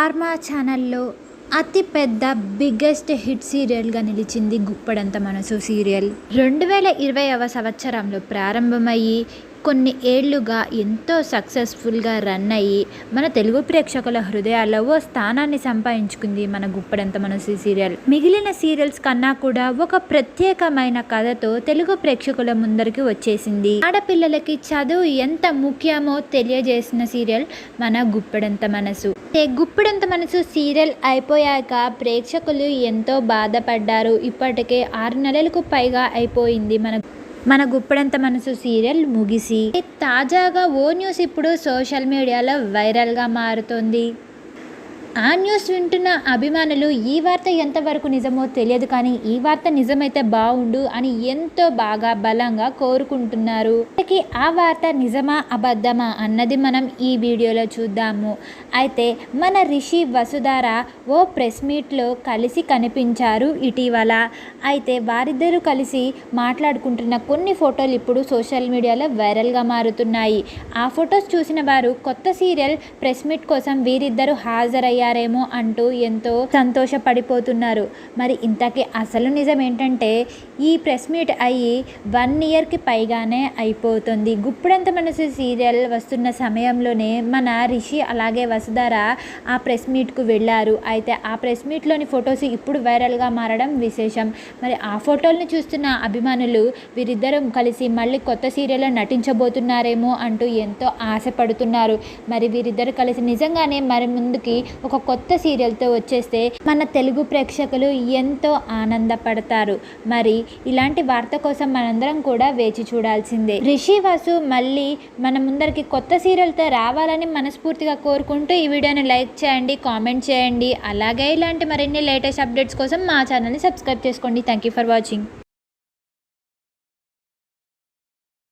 Star మా ఛానల్లో అతి పెద్ద బిగ్గెస్ట్ హిట్ సీరియల్గా నిలిచింది గుప్పడంత మనసు సీరియల్. 2020వ సంవత్సరంలో ప్రారంభమయ్యి కొన్ని ఏళ్లుగా ఎంతో సక్సెస్ఫుల్గా రన్ అయ్యి మన తెలుగు ప్రేక్షకుల హృదయాల్లో ఓ స్థానాన్ని సంపాదించుకుంది మన గుప్పడంత మనసు సీరియల్. మిగిలిన సీరియల్స్ కన్నా కూడా ఒక ప్రత్యేకమైన కథతో తెలుగు ప్రేక్షకుల ముందరికి వచ్చేసింది. ఆడపిల్లలకి చదువు ఎంత ముఖ్యమో తెలియజేసిన సీరియల్ మన గుప్పడంత మనసు. గుప్పడంత మనసు సీరియల్ అయిపోయాక ప్రేక్షకులు ఎంతో బాధపడ్డారు. ఇప్పటికే 6 నెలలకు పైగా అయిపోయింది మన గుప్పడంత మనసు సీరియల్ ముగిసి. తాజాగా ఓ న్యూస్ ఇప్పుడు సోషల్ మీడియాలో వైరల్గా మారుతోంది. ఆ న్యూస్ వింటున్న అభిమానులు ఈ వార్త ఎంతవరకు నిజమో తెలియదు, కానీ ఈ వార్త నిజమైతే బాగుండు అని ఎంతో బాగా బలంగా కోరుకుంటున్నారు. ఆ వార్త నిజమా అబద్ధమా అన్నది మనం ఈ వీడియోలో చూద్దాము. అయితే మన రిషి వసుధార ఓ ప్రెస్ మీట్లో కలిసి కనిపించారు ఇటీవల. అయితే వారిద్దరూ కలిసి మాట్లాడుకుంటున్న కొన్ని ఫోటోలు ఇప్పుడు సోషల్ మీడియాలో వైరల్గా మారుతున్నాయి. ఆ ఫొటోస్ చూసిన వారు కొత్త సీరియల్ ప్రెస్ మీట్ కోసం వీరిద్దరూ హాజరయ్యారేమో అంటూ ఎంతో సంతోషపడిపోతున్నారు. మరి ఇంతకీ అసలు నిజం ఏంటంటే, ఈ ప్రెస్ మీట్ అయ్యి 1 ఇయర్కి పైగానే అయిపోతుంది. గుప్పడంత మనసు సీరియల్ వస్తున్న సమయంలోనే మన రిషి అలాగే వసుధార ఆ ప్రెస్ మీట్కు వెళ్ళారు. అయితే ఆ ప్రెస్ మీట్లోని ఫొటోస్ ఇప్పుడు వైరల్గా మారడం విశేషం. మరి ఆ ఫోటోలను చూస్తున్న అభిమానులు వీరిద్దరూ కలిసి మళ్ళీ కొత్త సీరియల్లో నటించబోతున్నారేమో అంటూ ఎంతో ఆశపడుతున్నారు. మరి వీరిద్దరు కలిసి నిజంగానే మరి ముందుకి ఒక కొత్త సీరియల్తో వచ్చేస్తే మన తెలుగు ప్రేక్షకులు ఎంతో ఆనందపడతారు. మరి ఇలాంటి వార్త కోసం మనందరం కూడా వేచి చూడాల్సిందే. రిషి వసు మళ్ళీ మన ముందరికి కొత్త సీరియల్తో రావాలని మనస్ఫూర్తిగా కోరుకుంటూ ఈ వీడియోని లైక్ చేయండి, కామెంట్ చేయండి. అలాగే ఇలాంటి మరిన్ని లేటెస్ట్ అప్డేట్స్ కోసం మా ఛానల్ని సబ్స్క్రైబ్ చేసుకోండి. Thank you for watching.